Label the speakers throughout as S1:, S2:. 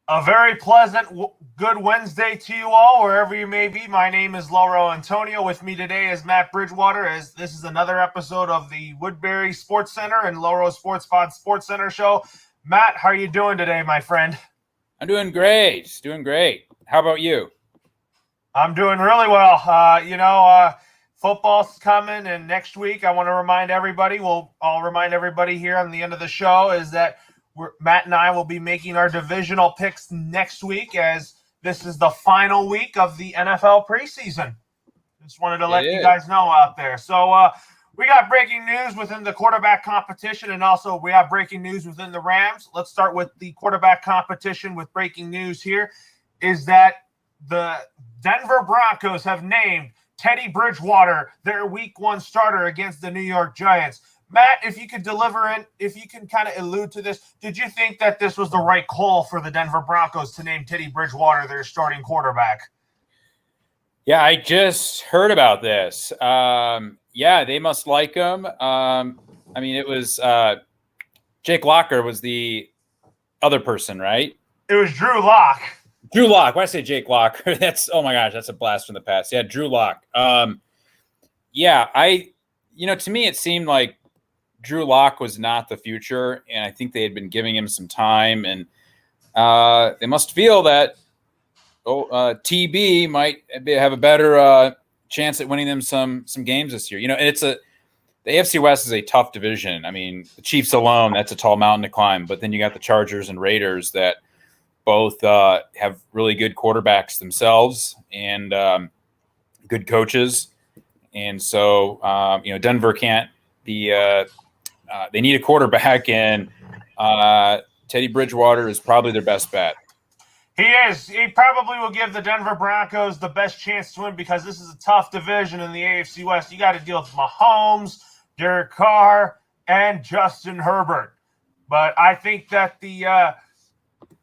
S1: A very pleasant, good Wednesday to you all, wherever you may be. My name is Loro Antonio. With me today is Matt Bridgewater, as this is another episode of the Woodbury Sports Center and LoroSportsPod SportsCenter show. Matt, how are you doing today, my friend?
S2: I'm doing great. Doing great. How about you?
S1: I'm doing really well. Football's coming, and next week I want to remind everybody, I'll remind everybody here on the end of the show, is that Matt and I will be making our divisional picks next week, as this is the final week of the NFL preseason. Just wanted to let you guys know out there. So we got breaking news within the quarterback competition, and also we have breaking news within the Rams. Let's start with the quarterback competition. With breaking news here is that the Denver Broncos have named Teddy Bridgewater their Week 1 starter against the New York Giants. Matt, if you could if you can kind of allude to this, did you think that this was the right call for the Denver Broncos to name Teddy Bridgewater their starting quarterback?
S2: Yeah, I just heard about this. Yeah, they must like him. It was Jake Locker was the other person, right?
S1: It was Drew Lock.
S2: Drew Lock. Why did I say Jake Locker? Oh my gosh, that's a blast from the past. Yeah, Drew Lock. To me it seemed like Drew Lock was not the future, and I think they had been giving him some time, and they must feel that TB might have a better chance at winning them some games this year. And the AFC West is a tough division. I mean, the Chiefs alone, that's a tall mountain to climb, but then you got the Chargers and Raiders that both have really good quarterbacks themselves and good coaches. And so, Denver can't be they need a quarterback, and Teddy Bridgewater is probably their best bet.
S1: He is. He probably will give the Denver Broncos the best chance to win, because this is a tough division in the AFC West. You got to deal with Mahomes, Derek Carr, and Justin Herbert. But I think that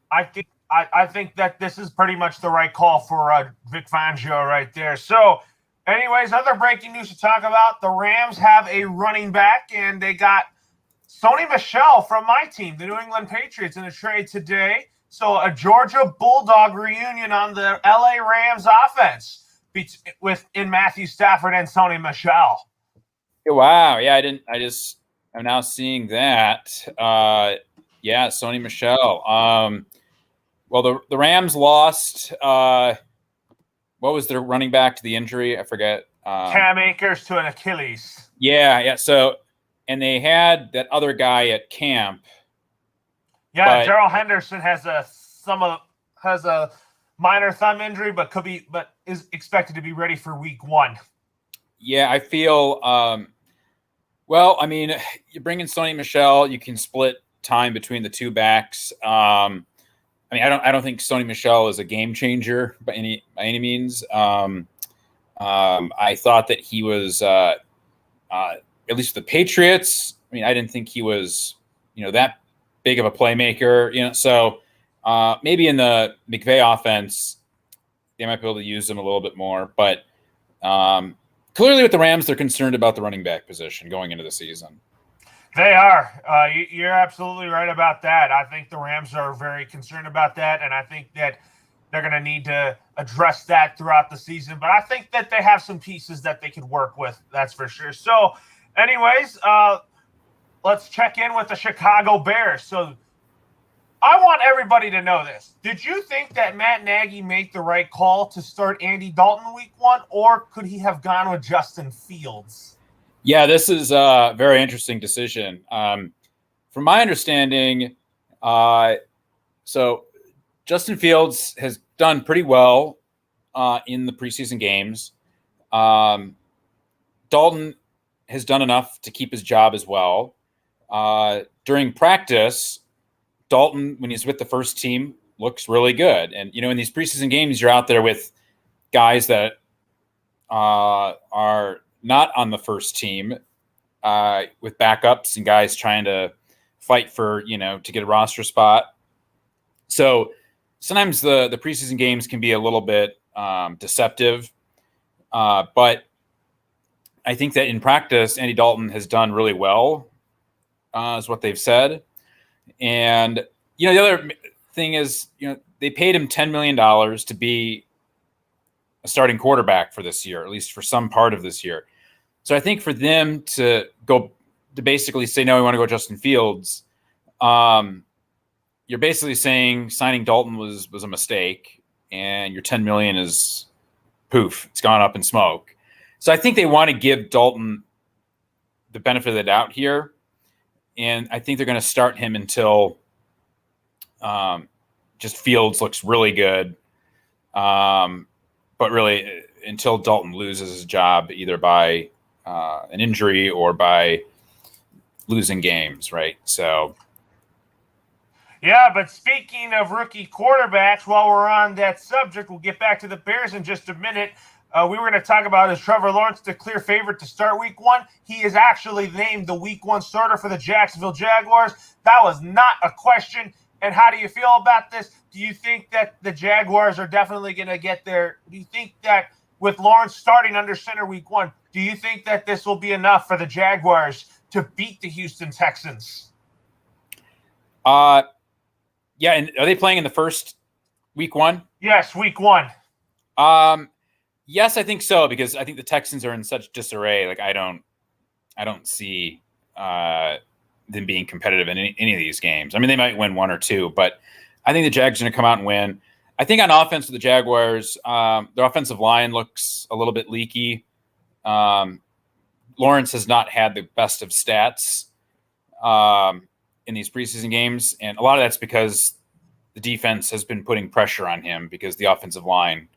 S1: I think that this is pretty much the right call for Vic Fangio right there. So, anyways, other breaking news to talk about: the Rams have a running back, and they got Sony Michel from my team, the New England Patriots, in a trade today. So a Georgia Bulldog reunion on the LA Rams offense in Matthew Stafford and Sony Michel.
S2: Wow. Yeah, I'm now seeing that. Sony Michel. The Rams lost. What was their running back to the injury? I forget.
S1: Cam Akers to an Achilles.
S2: Yeah. So, and they had that other guy at camp.
S1: Yeah, Darrell Henderson has a minor thumb injury, but is expected to be ready for Week 1.
S2: Yeah, I feel. You bring in Sony Michel, you can split time between the two backs. I don't think Sony Michel is a game changer by any means. I thought that he was at least the Patriots. I didn't think he was that big of a playmaker. So maybe in the McVay offense they might be able to use him a little bit more. But clearly with the Rams, they're concerned about the running back position going into the season.
S1: They are. You're absolutely right about that. I think the Rams are very concerned about that, and I think that they're going to need to address that throughout the season. But I think that they have some pieces that they could work with, that's for sure. So, anyways, let's check in with the Chicago Bears. So, I want everybody to know this. Did you think that Matt Nagy made the right call to start Andy Dalton Week 1, or could he have gone with Justin Fields?
S2: Yeah, this is a very interesting decision. From my understanding, so Justin Fields has done pretty well in the preseason games. Dalton has done enough to keep his job as well. During practice, Dalton, when he's with the first team, looks really good. And, in these preseason games, you're out there with guys that are not on the first team, with backups and guys trying to fight for, to get a roster spot. So sometimes the preseason games can be a little bit deceptive. But I think that in practice, Andy Dalton has done really well, is what they've said. And, the other thing is, they paid him $10 million to be a starting quarterback for this year, at least for some part of this year. So I think for them to basically say, no, we want to go Justin Fields, you're basically saying signing Dalton was a mistake, and your $10 million is poof, it's gone up in smoke. So I think they want to give Dalton the benefit of the doubt here, and I think they're going to start him until just Fields looks really good, but really until Dalton loses his job either by an injury or by losing games, right? So.
S1: Yeah, but speaking of rookie quarterbacks, while we're on that subject, we'll get back to the Bears in just a minute. We were going to talk about, is Trevor Lawrence the clear favorite to start week 1? He is actually named the week 1 starter for the Jacksonville Jaguars. That was not a question. And how do you feel about this? Do you think that the Jaguars are definitely going to get there? Do you think that with Lawrence starting under center week 1, do you think that this will be enough for the Jaguars to beat the Houston Texans?
S2: Yeah, and are they playing in the first week 1?
S1: Yes, week 1.
S2: Yes, I think so, because I think the Texans are in such disarray. Like I don't see them being competitive in any of these games. I mean, they might win 1 or 2, but I think the Jags are going to come out and win. I think on offense with the Jaguars, their offensive line looks a little bit leaky. Lawrence has not had the best of stats in these preseason games, and a lot of that's because the defense has been putting pressure on him because the offensive line,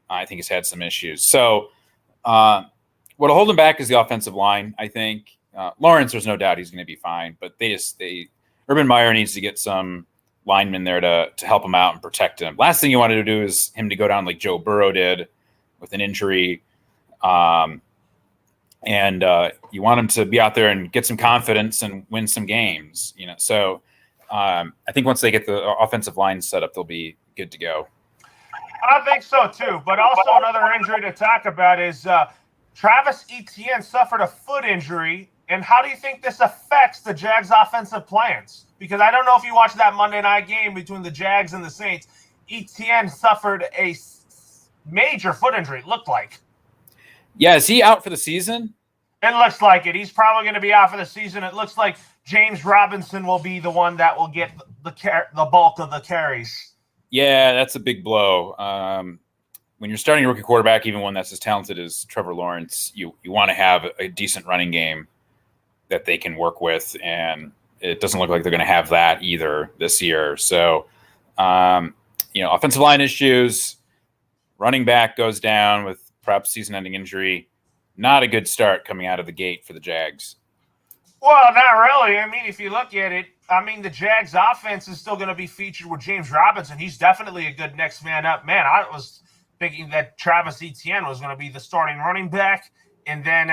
S2: I think, has had some issues. So what'll hold him back is the offensive line, I think. Lawrence, there's no doubt he's going to be fine, but Urban Meyer needs to get some linemen there to help him out and protect him. Last thing you wanted to do is him to go down like Joe Burrow did with an injury. And you want him to be out there and get some confidence and win some games, So I think once they get the offensive line set up, they'll be good to go.
S1: I think so too. But also another injury to talk about is Travis Etienne suffered a foot injury. And how do you think this affects the Jags' offensive plans? Because I don't know if you watched that Monday night game between the Jags and the Saints. Etienne suffered a major foot injury, it looked like.
S2: Yeah, is he out for the season?
S1: It looks like it. He's probably going to be out for the season. It looks like James Robinson will be the one that will get the bulk of the carries.
S2: Yeah, that's a big blow. When you're starting a rookie quarterback, even one that's as talented as Trevor Lawrence, you want to have a decent running game that they can work with, and it doesn't look like they're going to have that either this year. So, offensive line issues, running back goes down with perhaps season-ending injury. Not a good start coming out of the gate for the Jags.
S1: Well, not really. I mean, if you look at it, the Jags offense is still going to be featured with James Robinson. He's definitely a good next man up. Man, I was thinking that Travis Etienne was going to be the starting running back, and then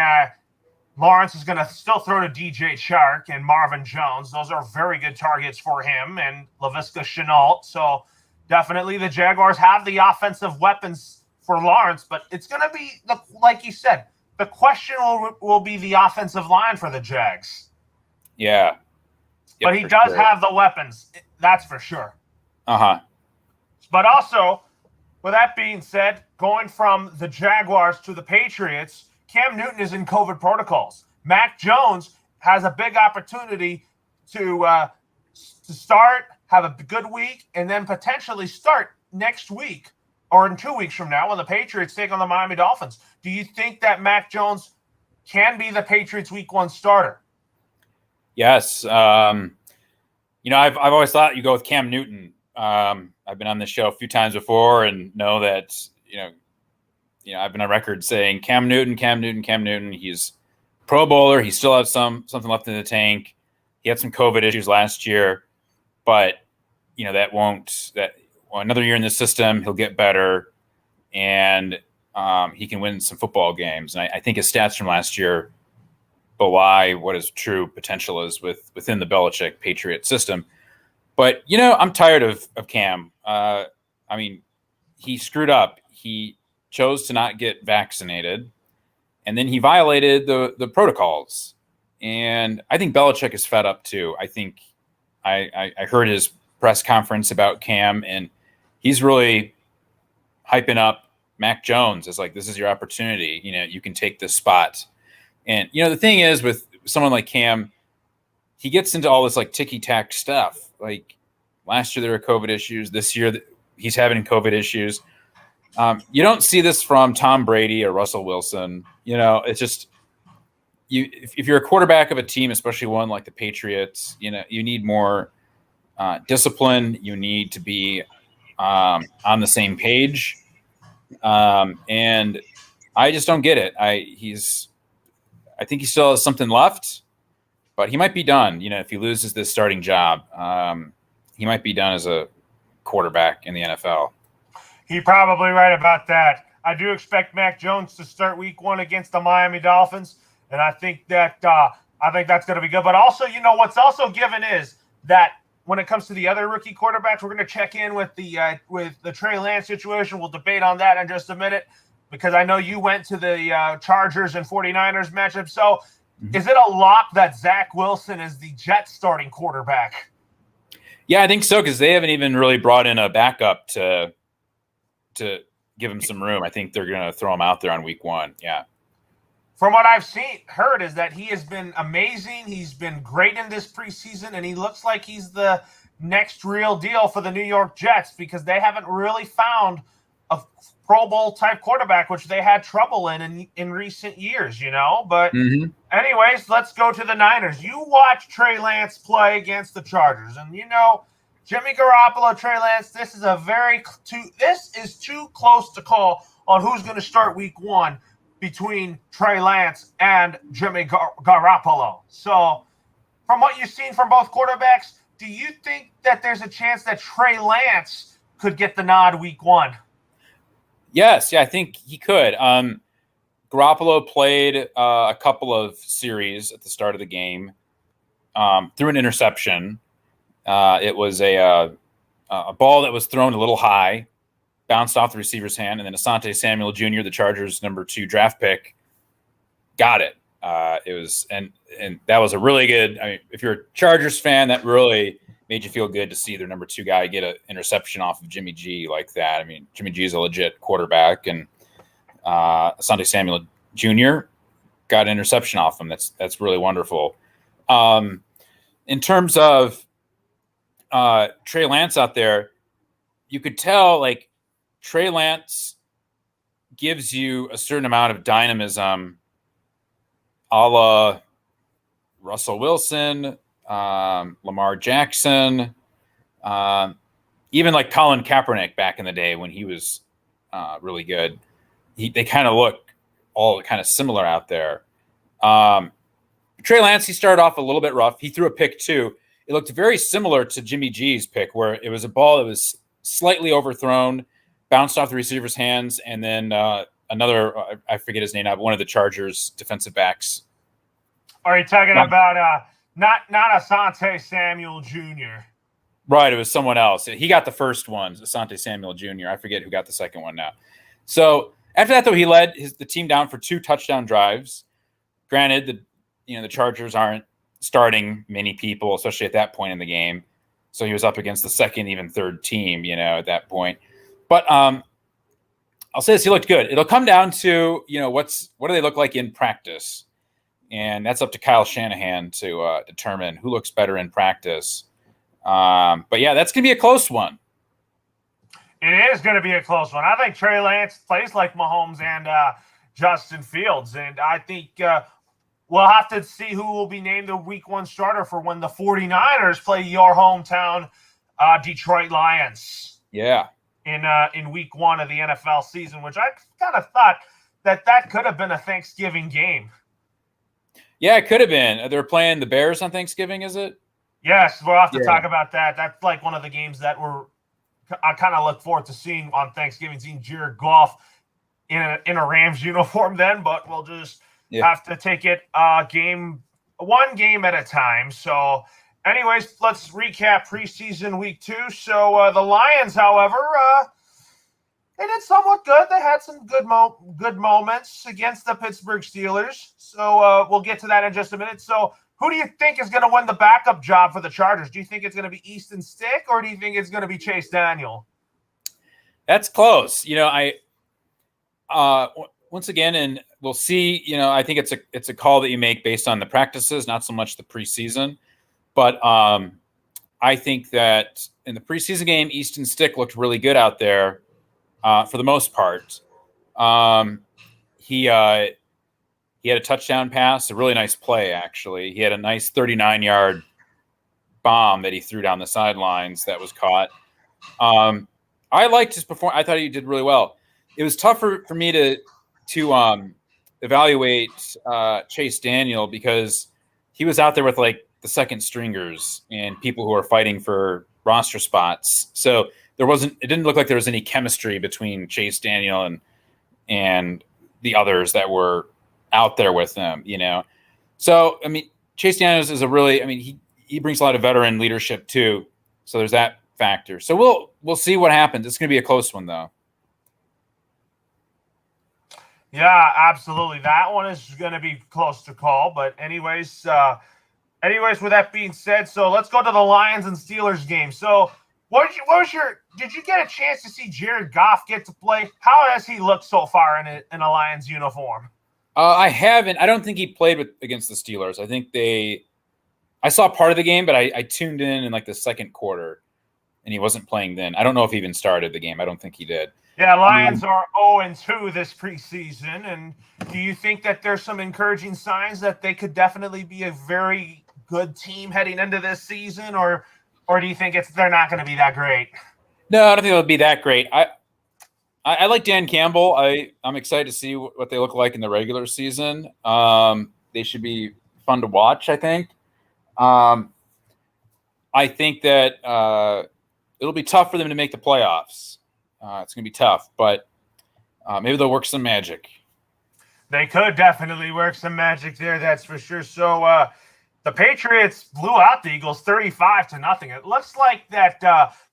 S1: Lawrence is going to still throw to DJ Chark and Marvin Jones. Those are very good targets for him, and Laviska Shenault. So definitely the Jaguars have the offensive weapons for Lawrence, but it's going to be, like you said, the question will be the offensive line for the Jags.
S2: Yeah. Yep,
S1: but he does have the weapons. That's for sure.
S2: Uh-huh.
S1: But also, with that being said, going from the Jaguars to the Patriots, Cam Newton is in COVID protocols. Mac Jones has a big opportunity to start, have a good week, and then potentially start next week or in 2 weeks from now when the Patriots take on the Miami Dolphins. Do you think that Mac Jones can be the Patriots week 1 starter?
S2: Yes. I've always thought you go with Cam Newton. I've been on this show a few times before and know that, I've been on record saying Cam Newton. He's Pro Bowler. He still has something left in the tank. He had some COVID issues last year, but another year in the system, he'll get better, and he can win some football games. And I think his stats from last year belie what his true potential is within the Belichick Patriot system. But, I'm tired of Cam. He screwed up. He chose to not get vaccinated, and then he violated the protocols. And I think Belichick is fed up too. I think I heard his press conference about Cam, and he's really hyping up Mac Jones as like, this is your opportunity. You can take this spot. And, the thing is with someone like Cam, he gets into all this like ticky-tack stuff. Like last year there were COVID issues. This year he's having COVID issues. You don't see this from Tom Brady or Russell Wilson. It's just if you're a quarterback of a team, especially one like the Patriots, you need more discipline. You need to be on the same page. And I just don't get it. I think he still has something left, but he might be done. If he loses this starting job, he might be done as a quarterback in the NFL.
S1: He's probably right about that. I do expect Mac Jones to start week 1 against the Miami Dolphins, and I think that's going to be good. But also, what's also given is that when it comes to the other rookie quarterbacks, we're going to check in with the Trey Lance situation. We'll debate on that in just a minute, because I know you went to the Chargers and 49ers matchup. So is it a lock that Zach Wilson is the Jets starting quarterback?
S2: Yeah, I think so, because they haven't even really brought in a backup to give him some room. I think they're going to throw him out there on week 1. Yeah.
S1: From what I've heard is that he has been amazing. He's been great in this preseason, and he looks like he's the next real deal for the New York Jets, because they haven't really found a Pro Bowl type quarterback, which they had trouble in recent years, But anyways, let's go to the Niners. You watch Trey Lance play against the Chargers, and Jimmy Garoppolo, Trey Lance, this is too close to call on who's going to start week 1 between Trey Lance and Jimmy Garoppolo. So from what you've seen from both quarterbacks, do you think that there's a chance that Trey Lance could get the nod week 1?
S2: Yes, yeah, I think he could. Garoppolo played a couple of series at the start of the game, threw an interception. It was a ball that was thrown a little high, bounced off the receiver's hand, and then Asante Samuel Jr., the Chargers' number 2 draft pick, got it. It was and that was a really good. I mean, if you're a Chargers fan, that really made you feel good to see their number 2 guy get an interception off of Jimmy G like that. I mean, Jimmy G is a legit quarterback, and Asante Samuel Jr. got an interception off him. That's really wonderful. In terms of Trey Lance out there, you could tell like Trey Lance gives you a certain amount of dynamism, a la Russell Wilson, Lamar Jackson, even like Colin Kaepernick back in the day when he was really good. They kind of look all kind of similar out there. Trey Lance, he started off a little bit rough. He threw a pick too. It looked very similar to Jimmy G's pick, where it was a ball that was slightly overthrown, bounced off the receiver's hands, and then another, I forget his name now, but one of the Chargers defensive backs.
S1: Are you talking about not Asante Samuel Jr.?
S2: Right, it was someone else. He got the first one, Asante Samuel Jr. I forget who got the second one now. So after that, though, he led the team down for 2 touchdown drives. Granted, the Chargers aren't starting many people, especially at that point in the game. So he was up against the second, even third team, at that point. But I'll say this, he looked good. It'll come down to, what do they look like in practice? And that's up to Kyle Shanahan to determine who looks better in practice. But yeah, that's going to be a close one.
S1: It is going to be a close one. I think Trey Lance plays like Mahomes and Justin Fields. And I think we'll have to see who will be named the week 1 starter for when the 49ers play your hometown Detroit Lions.
S2: Yeah.
S1: In week 1 of the NFL season, which I kind of thought that could have been a Thanksgiving game.
S2: Yeah, it could have been. They're playing the Bears on Thanksgiving, is it?
S1: Yes, we'll have to talk about that. That's like one of the games that I kind of look forward to seeing on Thanksgiving, seeing Jared Goff in a Rams uniform then, but we'll just have to take it one game at a time. So anyways, let's recap preseason week 2. So the Lions, however, they did somewhat good. They had some good moments against the Pittsburgh Steelers. So we'll get to that in just a minute. So Who do you think is going to win the backup job for the Chargers? Do you think it's going to be Easton Stick, or do you think it's going to be Chase Daniel?
S2: That's close. Once again, and we'll see. I think it's a call that you make based on the practices, not so much the preseason. But I think that in the preseason game, Easton Stick looked really good out there for the most part. He had a touchdown pass, a really nice play, actually. He had a nice 39-yard bomb that he threw down the sidelines that was caught. I liked his performance. I thought he did really well. It was tougher for me to evaluate Chase Daniel because he was out there with like the second stringers and people who are fighting for roster spots. So it didn't look like there was any chemistry between Chase Daniel and the others that were out there with them, So, Chase Daniels is he brings a lot of veteran leadership too. So there's that factor. So we'll see what happens. It's going to be a close one though.
S1: Yeah, absolutely. That one is going to be close to call. But anyways, with that being said, so let's go to the Lions and Steelers game. So did you get a chance to see Jared Goff get to play? How has he looked so far in a Lions uniform?
S2: I haven't. I don't think he played against the Steelers. I think I saw part of the game, but I tuned in like the second quarter, and he wasn't playing then. I don't know if he even started the game. I don't think he did.
S1: Yeah, Lions are 0-2 this preseason, and do you think that there's some encouraging signs that they could definitely be a very good team heading into this season, or do you think they're not going to be that great?
S2: No, I don't think it'll be that great. I like Dan Campbell. I'm excited to see what they look like in the regular season. They should be fun to watch, I think. I think that it'll be tough for them to make the playoffs. It's going to be tough, but maybe they'll work some magic.
S1: They could definitely work some magic there, that's for sure. So the Patriots blew out the Eagles 35-0. It looks like that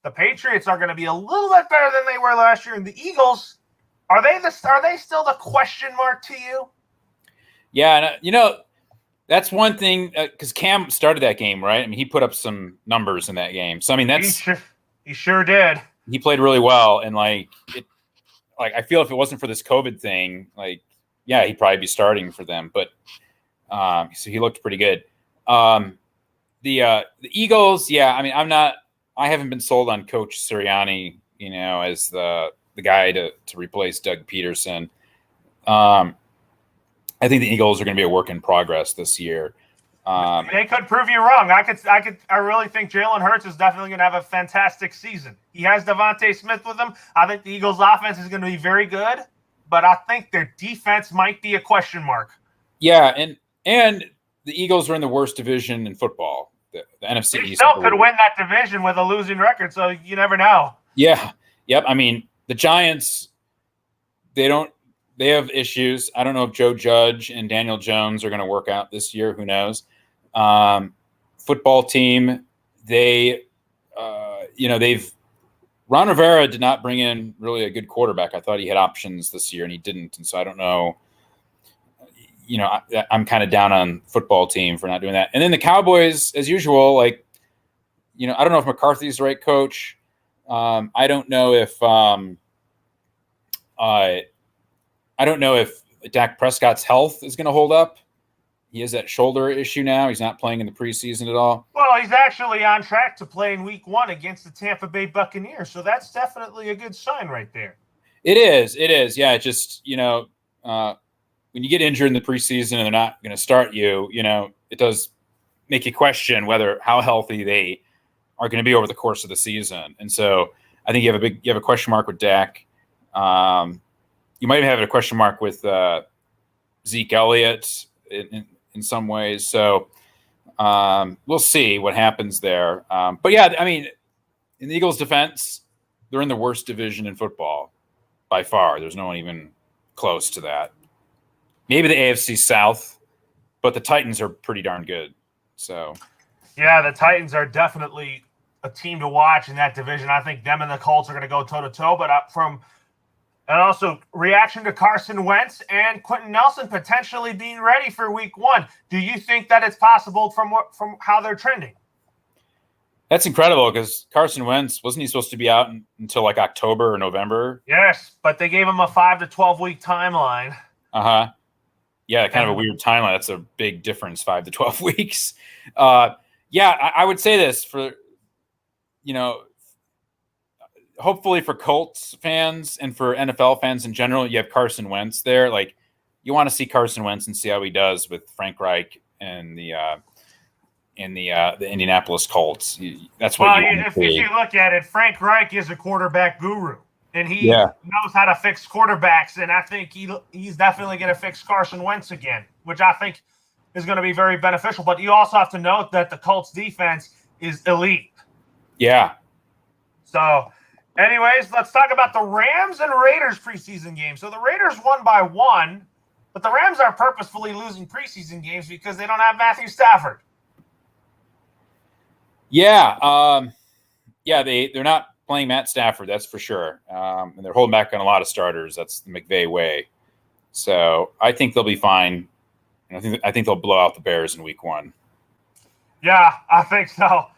S1: the Patriots are going to be a little bit better than they were last year. And the Eagles, are they still the question mark to you?
S2: Yeah, that's one thing because Cam started that game, right? He put up some numbers in that game. So
S1: he sure did.
S2: He played really well, and I feel if it wasn't for this COVID thing, he'd probably be starting for them. But so he looked pretty good. The Eagles, I haven't been sold on Coach Sirianni, as the guy to replace Doug Peterson. I think the Eagles are going to be a work in progress this year.
S1: They could prove you wrong. I really think Jalen Hurts is definitely going to have a fantastic season. He has Devontae Smith with him. I think the Eagles' offense is going to be very good, but I think their defense might be a question mark.
S2: Yeah, and the Eagles are in the worst division in football, the NFC East.
S1: They still could win that division with a losing record, so you never know.
S2: Yeah, yep. The Giants, they have issues. I don't know if Joe Judge and Daniel Jones are going to work out this year. Who knows? Football team, they've Ron Rivera did not bring in really a good quarterback. I thought he had options this year, and he didn't. And so I don't know. I'm kind of down on football team for not doing that. And then the Cowboys, as usual, I don't know if McCarthy's the right coach. I don't know if Dak Prescott's health is going to hold up. He has that shoulder issue now. He's not playing in the preseason at all.
S1: Well, he's actually on track to play in Week 1 against the Tampa Bay Buccaneers, so that's definitely a good sign right there.
S2: It is. Yeah, it just, when you get injured in the preseason and they're not going to start you, it does make you question how healthy they are going to be over the course of the season. And so I think you have a question mark with Dak. You might even have a question mark with Zeke Elliott in some ways. So we'll see what happens there. But yeah, in the Eagles' defense, they're in the worst division in football by far. There's no one even close to that. Maybe the AFC South, but the Titans are pretty darn good. So,
S1: yeah, the Titans are definitely a team to watch in that division. I think them and the Colts are going to go toe-to-toe. But from And also reaction to Carson Wentz and Quentin Nelson potentially being ready for week 1. Do you think that it's possible from how they're trending?
S2: That's incredible because Carson Wentz, wasn't he supposed to be out until like October or November?
S1: Yes, but they gave him a 5 to 12 week timeline.
S2: Yeah, kind of a weird timeline. That's a big difference, 5 to 12 weeks. I would say this for, hopefully for Colts fans and for NFL fans in general, you have Carson Wentz there. Like, you want to see Carson Wentz and see how he does with Frank Reich and the Indianapolis Colts. That's what
S1: if you look at it, Frank Reich is a quarterback guru, and he knows how to fix quarterbacks. And I think he's definitely going to fix Carson Wentz again, which I think is going to be very beneficial. But you also have to note that the Colts defense is elite.
S2: Yeah.
S1: So, anyways, let's talk about the Rams and Raiders preseason game. So the Raiders won by 1, but the Rams are purposefully losing preseason games because they don't have Matthew Stafford.
S2: Yeah, they're not playing Matt Stafford, that's for sure. And they're holding back on a lot of starters. That's the McVay way. So I think they'll be fine. And I think they'll blow out the Bears in week 1.
S1: Yeah, I think so.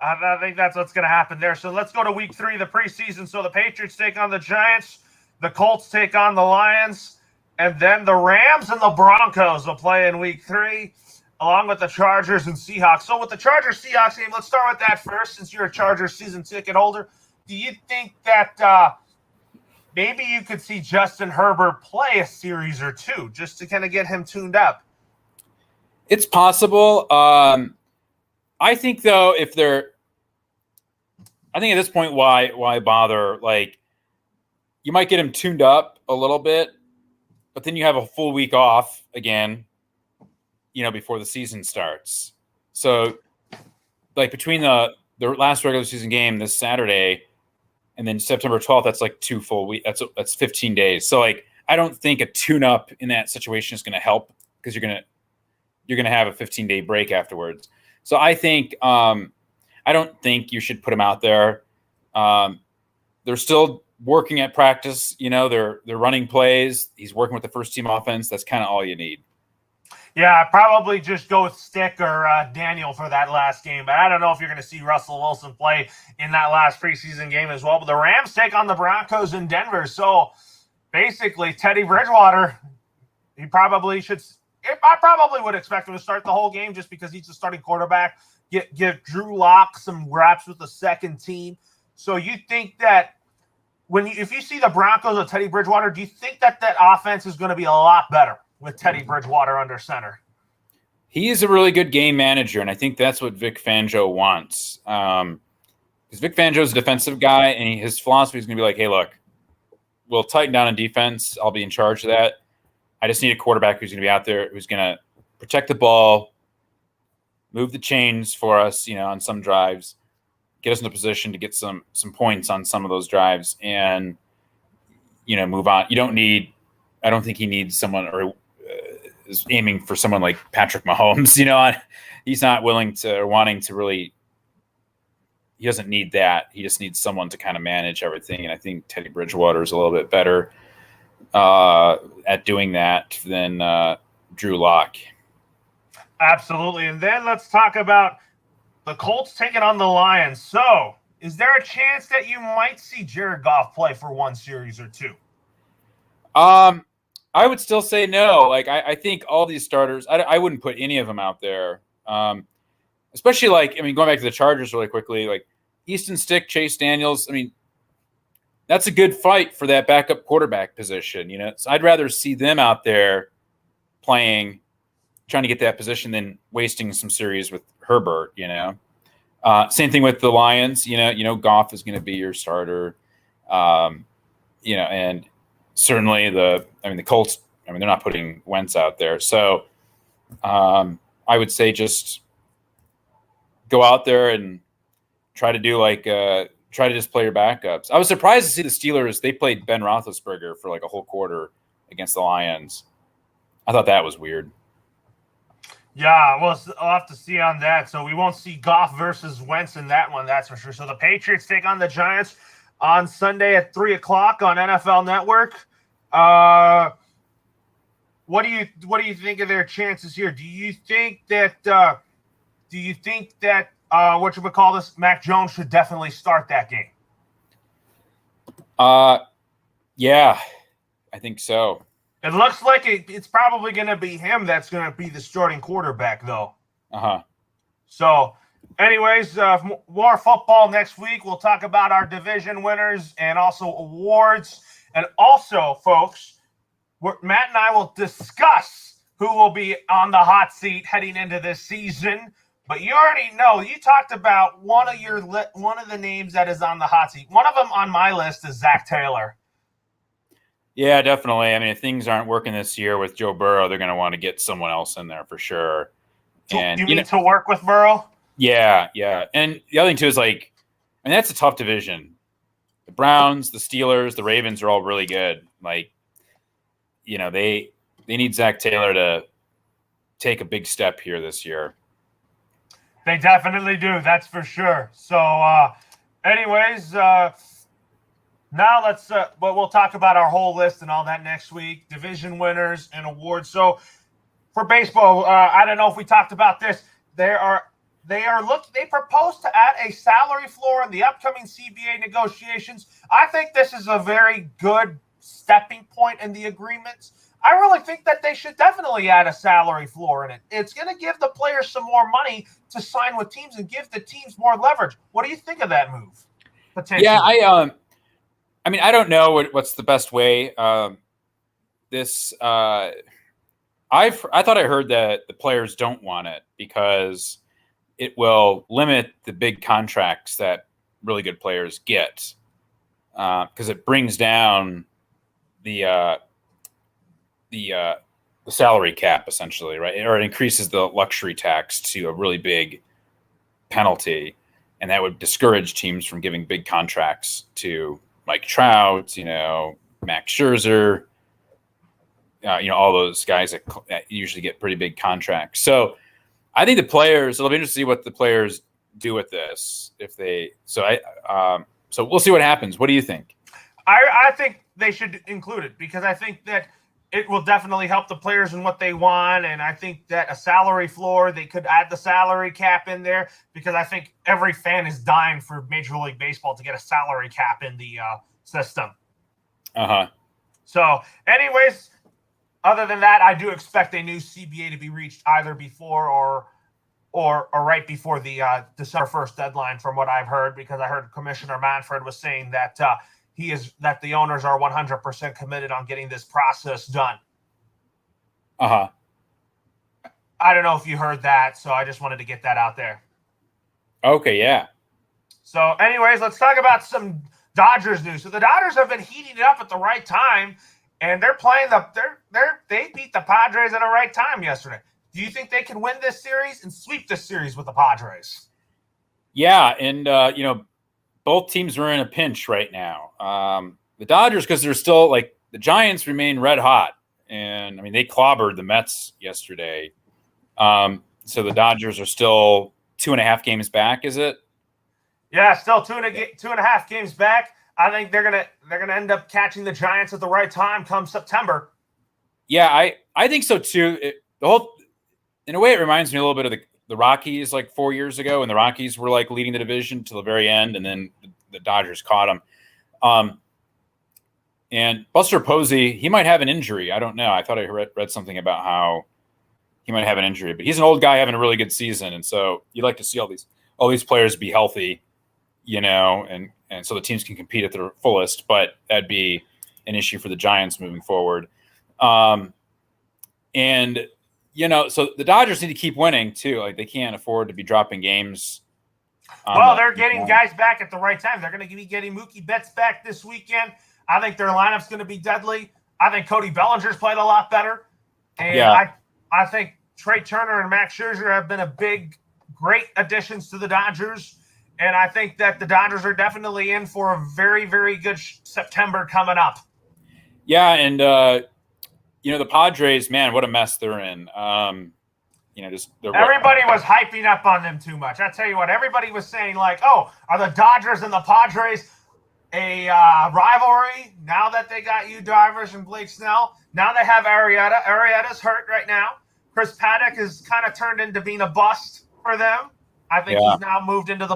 S1: I think that's what's going to happen there. So let's go to week 3, the preseason. So the Patriots take on the Giants, the Colts take on the Lions, and then the Rams and the Broncos will play in week 3. Along with the Chargers and Seahawks. So with the Chargers-Seahawks game, let's start with that first, since you're a Chargers season ticket holder. Do you think that maybe you could see Justin Herbert play a series or 2 just to kind of get him tuned up?
S2: It's possible. I think, though, I think at this point, why bother? Like, you might get him tuned up a little bit, but then you have a full week off again, before the season starts. So, like, between the last regular season game this Saturday and then September 12th, that's like 2 full weeks. That's 15 days. So, like, I don't think a tune-up in that situation is going to help because you're going to have a 15-day break afterwards. So I think I don't think you should put him out there. They're still working at practice. They're running plays. He's working with the first team offense. That's kind of all you need.
S1: Yeah, probably just go with Stick or Daniel for that last game. But I don't know if you're going to see Russell Wilson play in that last preseason game as well. But the Rams take on the Broncos in Denver. So basically, Teddy Bridgewater, I probably would expect him to start the whole game just because he's the starting quarterback. Give Drew Lock some reps with the second team. So you think that if you see the Broncos with Teddy Bridgewater, do you think that offense is going to be a lot better with Teddy Bridgewater under center?
S2: He is a really good game manager, and I think that's what Vic Fangio wants. Because Vic Fangio is a defensive guy, and his philosophy is going to be like, hey, look, we'll tighten down on defense. I'll be in charge of that. I just need a quarterback who's going to be out there, who's going to protect the ball, move the chains for us, on some drives, get us in a position to get some points on some of those drives, and move on. I don't think he needs someone or is aiming for someone like Patrick Mahomes. He's not willing to or wanting to really. He doesn't need that. He just needs someone to kind of manage everything. And I think Teddy Bridgewater is a little bit better at doing that than Drew Lock.
S1: Absolutely. And then let's talk about the Colts taking on the Lions. So is there a chance that you might see Jared Goff play for 1 series or 2?
S2: I would still say no. Like, I think all these starters, I wouldn't put any of them out there. Especially going back to the Chargers really quickly, like Easton Stick, Chase Daniels. That's a good fight for that backup quarterback position. So I'd rather see them out there playing, trying to get that position than wasting some series with Herbert. Same thing with the Lions. Goff is going to be your starter. And certainly the Colts. They're not putting Wentz out there. So I would say just go out there and try to try to just play your backups. I was surprised to see the Steelers. They played Ben Roethlisberger for like a whole quarter against the Lions. I thought that was weird.
S1: Yeah, well, I'll have to see on that. So we won't see Goff versus Wentz in that one, that's for sure. So the Patriots take on the Giants. on Sunday at 3:00 on NFL Network. What do you think of their chances here? Do you think that Mac Jones should definitely start that game?
S2: Yeah, I think so.
S1: It looks like it's probably going to be him that's going to be the starting quarterback, though. So, anyways, more football next week. We'll talk about our division winners and also awards. And also, folks, Matt and I will discuss who will be on the hot seat heading into this season. But you already know, you talked about one of the names that is on the hot seat. One of them on my list is Zach Taylor.
S2: Yeah, definitely. I mean, if things aren't working this year with Joe Burrow, they're going to want to get someone else in there for sure.
S1: And you need to work with Burrow?
S2: Yeah. And the other thing, too, is that's a tough division. The Browns, the Steelers, the Ravens are all really good. They need Zach Taylor to take a big step here this year.
S1: They definitely do. That's for sure. So, anyways, now let's. We'll talk about our whole list and all that next week. Division winners and awards. So, for baseball, I don't know if we talked about this. They proposed to add a salary floor in the upcoming CBA negotiations. I think this is a very good stepping point in the agreements. I really think that they should definitely add a salary floor in it. It's going to give the players some more money to sign with teams and give the teams more leverage. What do you think of that move? Potentially?
S2: Yeah, I don't know what's the best way. I thought I heard that the players don't want it because it will limit the big contracts that really good players get, because it brings down the salary cap essentially, right? Or it increases the luxury tax to a really big penalty, and that would discourage teams from giving big contracts to Mike Trout, Max Scherzer, all those guys that usually get pretty big contracts. So I think it'll be interesting to see what the players do with this. So we'll see what happens. What do you think?
S1: I think they should include it because I think that it will definitely help the players in what they want. And I think that a salary floor, they could add the salary cap in there because I think every fan is dying for Major League Baseball to get a salary cap in the system. So anyways, other than that, I do expect a new CBA to be reached either before or right before the December 1st deadline from what I've heard, because I heard Commissioner Manfred was saying that that the owners are 100% committed on getting this process done. I don't know if you heard that, so I just wanted to get that out there.
S2: Okay, yeah.
S1: So anyways, let's talk about some Dodgers news. So the Dodgers have been heating it up at the right time, and they're playing they beat the Padres at the right time yesterday. Do you think they can win this series and sweep this series with the Padres?
S2: Yeah, and both teams are in a pinch right now. The Dodgers, because they're still the Giants remain red hot, and they clobbered the Mets yesterday. So the Dodgers are still 2.5 games back. Is it?
S1: Yeah, still 2.5 games back. I think they're gonna end up catching the Giants at the right time come September.
S2: Yeah, I think so too. In a way, it reminds me a little bit of the Rockies 4 years ago, and the Rockies were leading the division till the very end, and then the Dodgers caught them. And Buster Posey, he might have an injury. I don't know. I thought I read something about how he might have an injury, but he's an old guy having a really good season, and so you'd like to see all these players be healthy, and so the teams can compete at their fullest. But that'd be an issue for the Giants moving forward. So the Dodgers need to keep winning too. They can't afford to be dropping games.
S1: Well, they're getting guys back at the right time. They're going to be getting Mookie Betts back this weekend. I think their lineup's going to be deadly. I think Cody Bellinger's played a lot better. And I think Trey Turner and Max Scherzer have been great additions to the Dodgers. And I think that the Dodgers are definitely in for a very, very good September coming up.
S2: Yeah, and the Padres, man, what a mess they're in.
S1: Everybody was hyping up on them too much. I tell you what, everybody was saying are the Dodgers and the Padres? rivalry now that they got Yu Darvish and Blake Snell. Now they have Arrieta. Arrieta's hurt right now. Chris Paddock is kind of turned into being a bust for them. I think
S2: Yeah.
S1: he's now moved into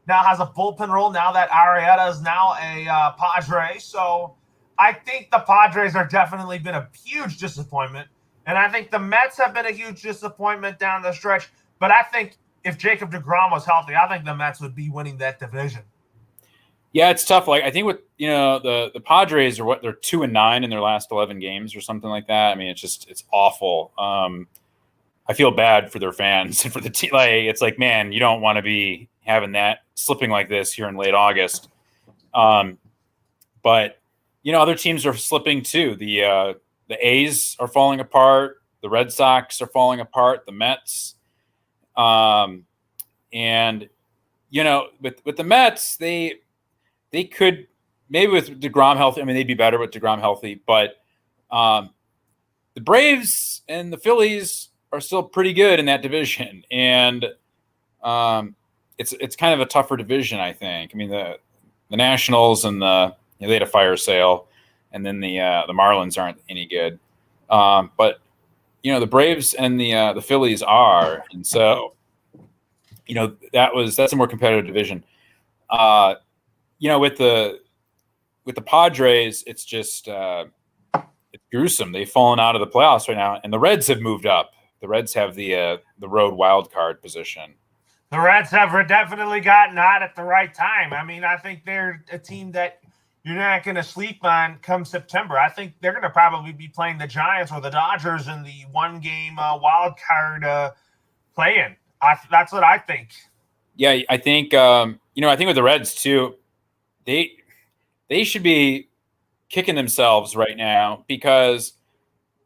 S1: now has a bullpen role now that Arrieta is now a Padre. So I think the Padres have definitely been a huge disappointment. And I think the Mets have been a huge disappointment down the stretch. But I think if Jacob deGrom was healthy, I think the Mets would be winning that division.
S2: Yeah, it's tough. Like I think with the Padres are they're 2-9 in their last 11 games or something like that. I mean, it's awful. I feel bad for their fans and for the team. Like it's like, man, you don't want to be having that slipping like this here in late August. But other teams are slipping too. The A's are falling apart. The Red Sox are falling apart. The Mets, and with the Mets, they could maybe with DeGrom healthy. I mean, they'd be better with DeGrom healthy, but the Braves and the Phillies are still pretty good in that division, and it's kind of a tougher division, I think. I mean, the Nationals and they had a fire sale, and then the Marlins aren't any good, but the Braves and the Phillies are, and so that's a more competitive division. With the Padres, it's just it's gruesome. They've fallen out of the playoffs right now, and the Reds have moved up. The Reds have the road wild card position.
S1: The Reds have definitely gotten hot at the right time. I mean, I think they're a team that you're not going to sleep on come September. I think they're going to probably be playing the Giants or the Dodgers in the one-game wild card play-in. That's what I think.
S2: Yeah, I think I think with the Reds too, they should be kicking themselves right now because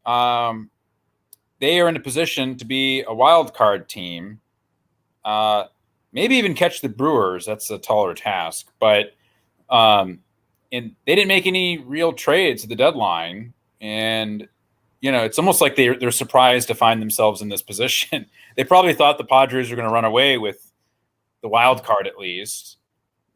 S2: they are in a position to be a wild card team. Maybe even catch the Brewers. That's a taller task, but and they didn't make any real trades at the deadline, and it's almost like they're surprised to find themselves in this position. They probably thought the Padres were going to run away with the wild card at least,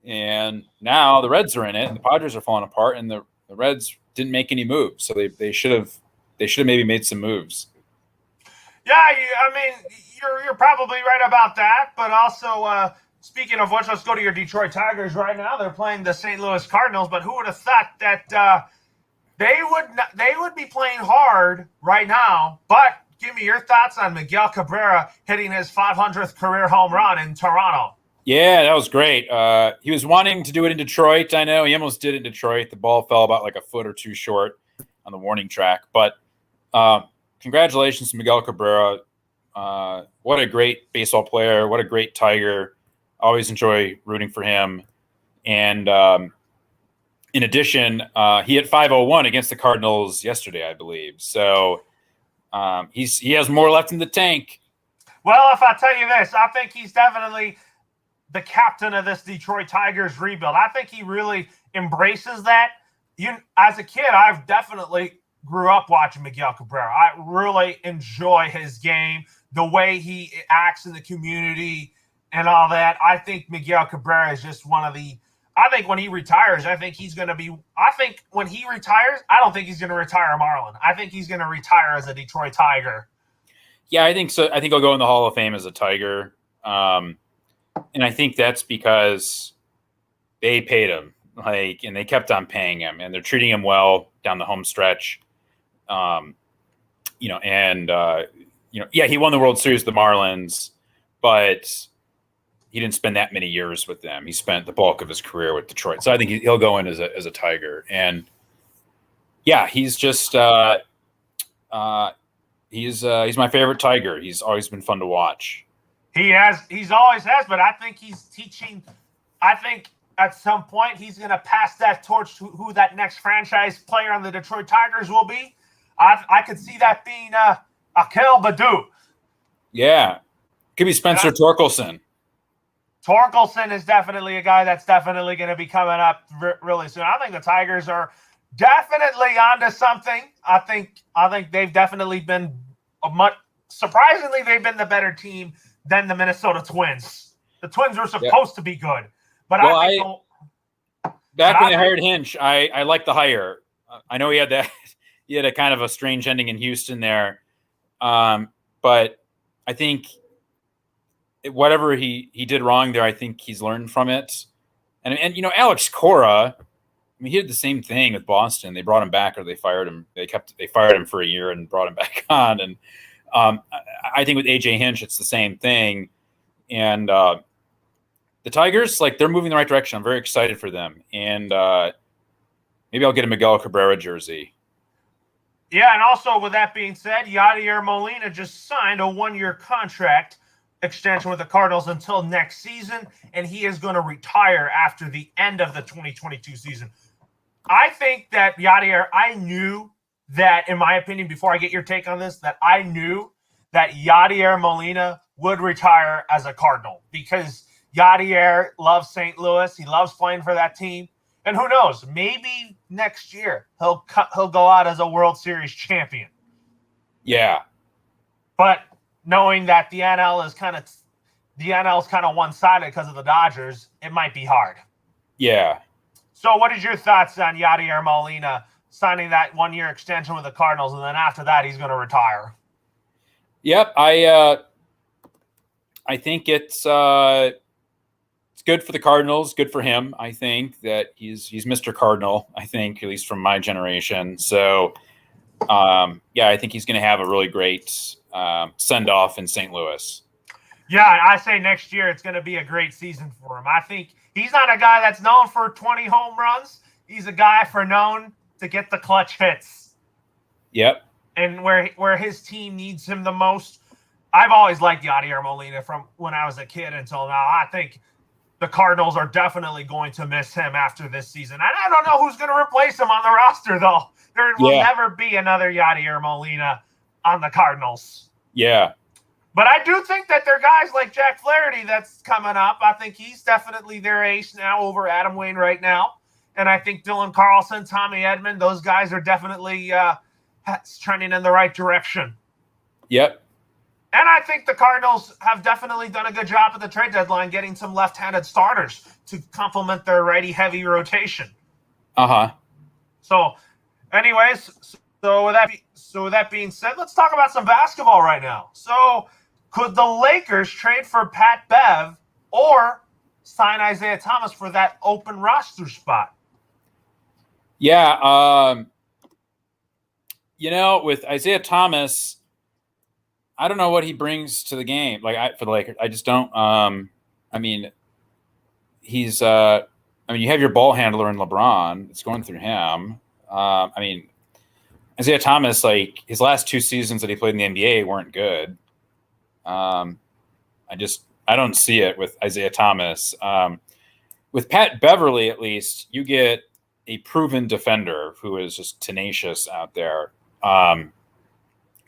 S2: and now the Reds are in it, and the Padres are falling apart, and the Reds didn't make any moves, so they should have maybe made some moves.
S1: Yeah, I mean, you're probably right about that, but also speaking of which, let's go to your Detroit Tigers right now. They're playing the St. Louis Cardinals, but who would have thought that they would be playing hard right now? But give me your thoughts on Miguel Cabrera hitting his 500th career home run in Toronto.
S2: Yeah, that was great. He was wanting to do it in Detroit. I know he almost did it in Detroit. The ball fell about like a foot or two short on the warning track. But congratulations to Miguel Cabrera. What a great baseball player. What a great Tiger. Always enjoy rooting for him. And in addition, he hit 501 against the Cardinals yesterday, I believe. So he has more left in the tank.
S1: Well, if I tell you this, I think he's definitely the captain of this Detroit Tigers rebuild. I think he really embraces that. As a kid, I've definitely grew up watching Miguel Cabrera. I really enjoy his game, the way he acts in the community and all that. I think Miguel Cabrera is just one of the – I think when he retires, I think he's going to be – I think when he retires, I don't think he's going to retire a Marlin. I think he's going to retire as a Detroit Tiger.
S2: Yeah, I think so. I think he'll go in the Hall of Fame as a Tiger. And I think that's because they paid him, and they kept on paying him, and they're treating him well down the home stretch. Yeah, he won the World Series with the Marlins, but he didn't spend that many years with them. He spent the bulk of his career with Detroit. So I think he'll go in as a Tiger. And yeah, he's just he's my favorite Tiger. He's always been fun to watch.
S1: He's always has, but I think he's teaching. I think at some point he's going to pass that torch to who that next franchise player on the Detroit Tigers will be. I could see that being Akel Baddoo.
S2: Yeah, could be Spencer Torkelson.
S1: Torkelson is definitely a guy that's definitely going to be coming up really soon. I think the Tigers are definitely onto something. I think they've definitely been surprisingly they've been the better team than the Minnesota Twins. The Twins were supposed to be good, but
S2: back when they hired Hinch, I liked the hire. I know he had a kind of a strange ending in Houston there, but I think whatever he did wrong there, I think he's learned from it. And Alex Cora, I mean, he did the same thing with Boston. They brought him back, or they fired him. They fired him for a year and brought him back on. And I think with AJ Hinch, it's the same thing. And the Tigers, they're moving in the right direction. I'm very excited for them. And maybe I'll get a Miguel Cabrera jersey.
S1: Yeah, and also with that being said, Yadier Molina just signed a 1-year contract extension with the Cardinals until next season, and he is going to retire after the end of the 2022 season. I think that I knew that, in my opinion, before I get your take on this, that I knew that Yadier Molina would retire as a Cardinal because Yadier loves St. Louis. He loves playing for that team. And who knows, maybe next year he'll go out as a World Series champion.
S2: Yeah.
S1: But knowing that the NL is kind of one-sided because of the Dodgers, it might be hard.
S2: Yeah.
S1: So what is your thoughts on Yadier Molina signing that 1-year extension with the Cardinals, and then after that he's going to retire?
S2: Yep. I think it's good for the Cardinals, good for him. I think that he's Mr. Cardinal, I think, at least from my generation. So, I think he's going to have a really great send-off in St. Louis.
S1: Yeah, I say next year it's going to be a great season for him. I think he's not a guy that's known for 20 home runs. He's a guy known to get the clutch hits.
S2: Yep.
S1: And where his team needs him the most. I've always liked Yadier Molina from when I was a kid until now. I think the Cardinals are definitely going to miss him after this season. And I don't know who's going to replace him on the roster, though. There will never be another Yadier Molina on the Cardinals.
S2: Yeah.
S1: But I do think that there are guys like Jack Flaherty that's coming up. I think he's definitely their ace now over Adam Wainwright now. And I think Dylan Carlson, Tommy Edman, those guys are definitely trending in the right direction.
S2: Yep.
S1: And I think the Cardinals have definitely done a good job at the trade deadline getting some left-handed starters to complement their righty-heavy rotation.
S2: Uh-huh.
S1: So, anyways, so with that being said, let's talk about some basketball right now. So, could the Lakers trade for Pat Bev or sign Isaiah Thomas for that open roster spot?
S2: Yeah. With Isaiah Thomas, I don't know what he brings to the game. For the Lakers, I just don't. He's. You have your ball handler in LeBron. It's going through him. Isaiah Thomas, his last 2 seasons that he played in the NBA weren't good. I don't see it with Isaiah Thomas. With Pat Beverly, at least, you get a proven defender who is just tenacious out there.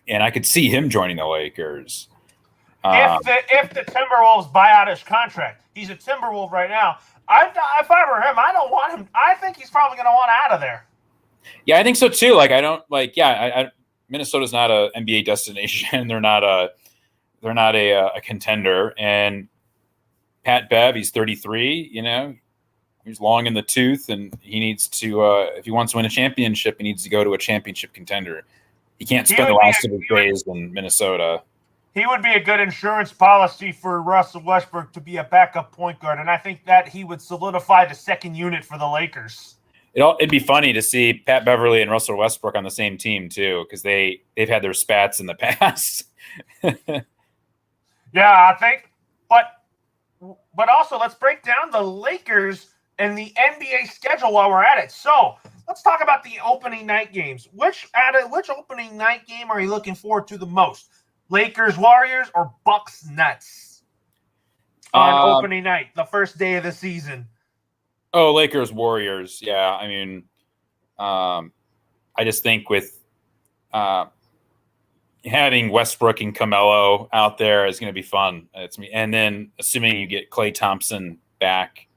S2: And I could see him joining the Lakers.
S1: If the Timberwolves buy out his contract, he's a Timberwolf right now. If I were him, I don't want him. I think he's probably going to want out of there.
S2: Yeah, I think so too. Minnesota's not a NBA destination. They're not a contender. And Pat Bev, he's 33. He's long in the tooth, and he needs to. If he wants to win a championship, he needs to go to a championship contender. He can't spend the last of his days in Minnesota.
S1: He would be a good insurance policy for Russell Westbrook to be a backup point guard, and I think that he would solidify the second unit for the Lakers.
S2: It'd be funny to see Pat Beverly and Russell Westbrook on the same team too, because they've had their spats in the past.
S1: Yeah, I think, but also let's break down the Lakers and the NBA schedule while we're at it. So let's talk about the opening night games. Which opening night game are you looking forward to the most? Lakers Warriors or Bucks Nets on opening night, the first day of the season?
S2: Oh, Lakers Warriors. Yeah, I just think with having Westbrook and Carmelo out there is going to be fun. And then assuming you get Klay Thompson back,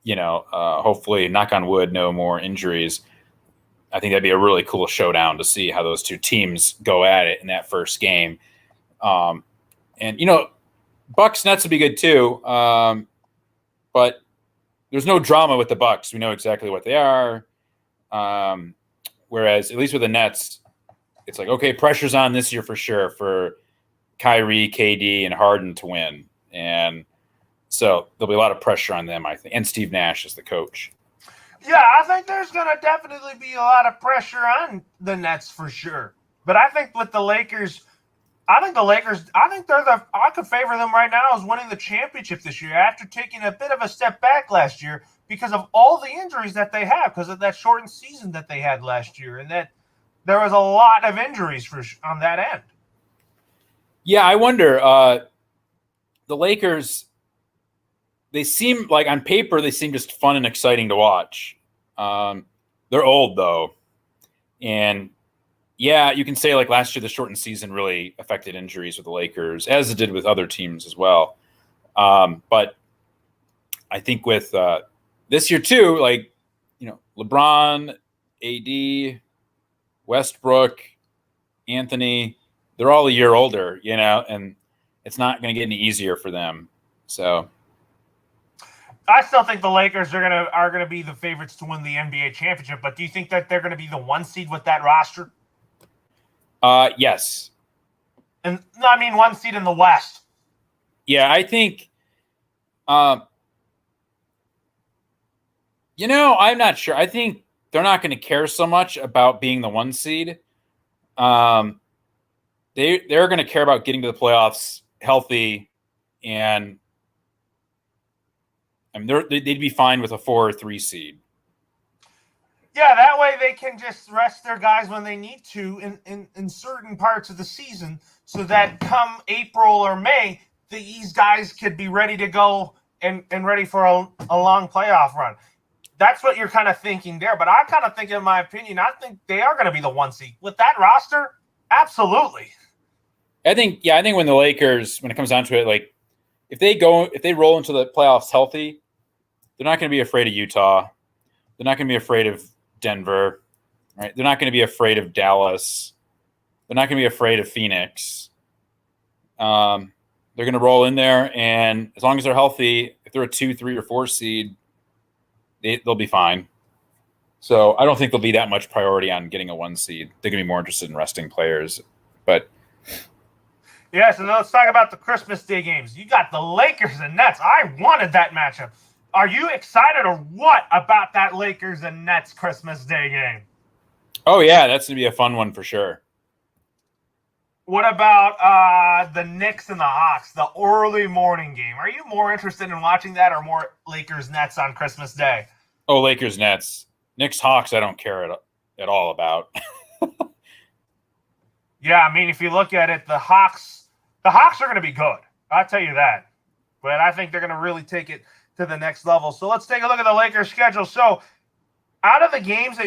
S2: hopefully, knock on wood, no more injuries. I think that'd be a really cool showdown to see how those two teams go at it in that first game. Bucks Nets would be good too. But there's no drama with the Bucks. We know exactly what they are. Whereas at least with the Nets, it's like, okay, pressure's on this year for sure for Kyrie, KD, and Harden to win. And so there'll be a lot of pressure on them, I think. And Steve Nash is the coach.
S1: Yeah, I think there's going to definitely be a lot of pressure on the Nets for sure. But I think with the Lakers, I could favor them right now as winning the championship this year after taking a bit of a step back last year because of all the injuries that they have, because of that shortened season that they had last year, and that there was a lot of injuries on that end.
S2: Yeah, I wonder. The Lakers, they seem like on paper they seem just fun and exciting to watch. They're old though, and yeah, you can say like last year the shortened season really affected injuries with the Lakers, as it did with other teams as well. But I think with this year too, like LeBron, AD, Westbrook, Anthony, they're all a year older, and it's not going to get any easier for them. So
S1: I still think the Lakers are gonna be the favorites to win the NBA championship. But do you think that they're going to be the 1 seed with that roster?
S2: Yes.
S1: And I mean 1 seed in the West.
S2: Yeah, I think. I'm not sure. I think they're not going to care so much about being the 1 seed. They're going to care about getting to the playoffs healthy, and they'd be fine with a 4 or 3 seed.
S1: Yeah, that way they can just rest their guys when they need to in certain parts of the season, so that come April or May, these guys could be ready to go and ready for a long playoff run. That's what you're kind of thinking there. But I kind of think, in my opinion, I think they are going to be the 1 seed. With that roster, absolutely.
S2: I think when the Lakers, when it comes down to it, like if they roll into the playoffs healthy, they're not going to be afraid of Utah. They're not going to be afraid of Denver, right? They're not going to be afraid of Dallas. They're not going to be afraid of Phoenix. They're going to roll in there, and as long as they're healthy, if they're a 2, 3, or 4 seed, they'll be fine. So I don't think there'll be that much priority on getting a 1 seed. They're going to be more interested in resting players. But
S1: yes, and let's talk about the Christmas Day games. You got the Lakers and Nets. I wanted that matchup. Are you excited or what about that Lakers and Nets Christmas Day game?
S2: Oh, yeah, that's going to be a fun one for sure.
S1: What about the Knicks and the Hawks, the early morning game? Are you more interested in watching that or more Lakers Nets on Christmas Day?
S2: Oh, Lakers Nets. Knicks Hawks, I don't care at all about.
S1: Yeah, I mean, if you look at it, the Hawks are going to be good. I'll tell you that. But I think they're going to really take it to the next level. So let's take a look at the Lakers schedule. So out of the games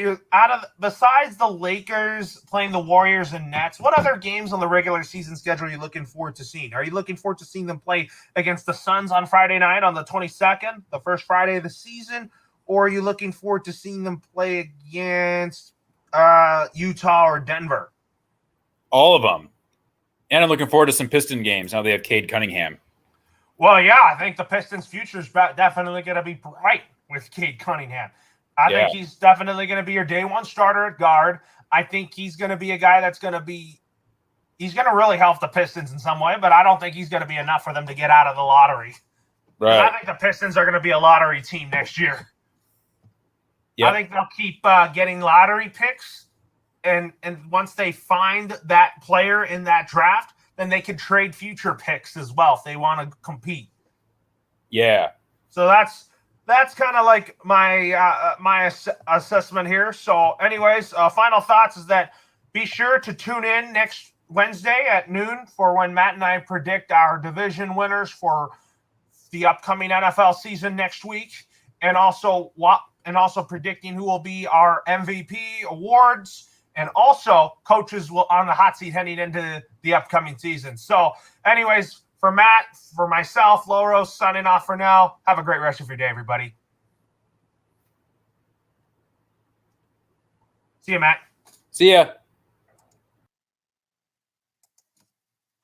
S1: besides the Lakers playing the Warriors and Nets, what other games on the regular season schedule are you looking forward to seeing? Are you looking forward to seeing them play against the Suns on Friday night on the 22nd, the first Friday of the season? Or are you looking forward to seeing them play against Utah or Denver?
S2: All of them. And I'm looking forward to some Piston games now they have Cade Cunningham.
S1: Well, yeah, I think the Pistons' future is definitely going to be bright with Cade Cunningham. I think he's definitely going to be your day one starter at guard. I think he's going to be a guy that's going to be – he's going to really help the Pistons in some way, but I don't think he's going to be enough for them to get out of the lottery. Right. I think the Pistons are going to be a lottery team next year. Yep. I think they'll keep getting lottery picks, and once they find that player in that draft, then they can trade future picks as well if they want to compete.
S2: Yeah.
S1: So that's kind of like my assessment here. So anyways, final thoughts is that be sure to tune in next Wednesday at noon for when Matt and I predict our division winners for the upcoming NFL season next week, and also predicting who will be our MVP awards, and also coaches will on the hot seat heading into the upcoming season. So anyways, for Matt, for myself, Loro, signing off for now. Have a great rest of your day, everybody. See you, Matt.
S2: See ya.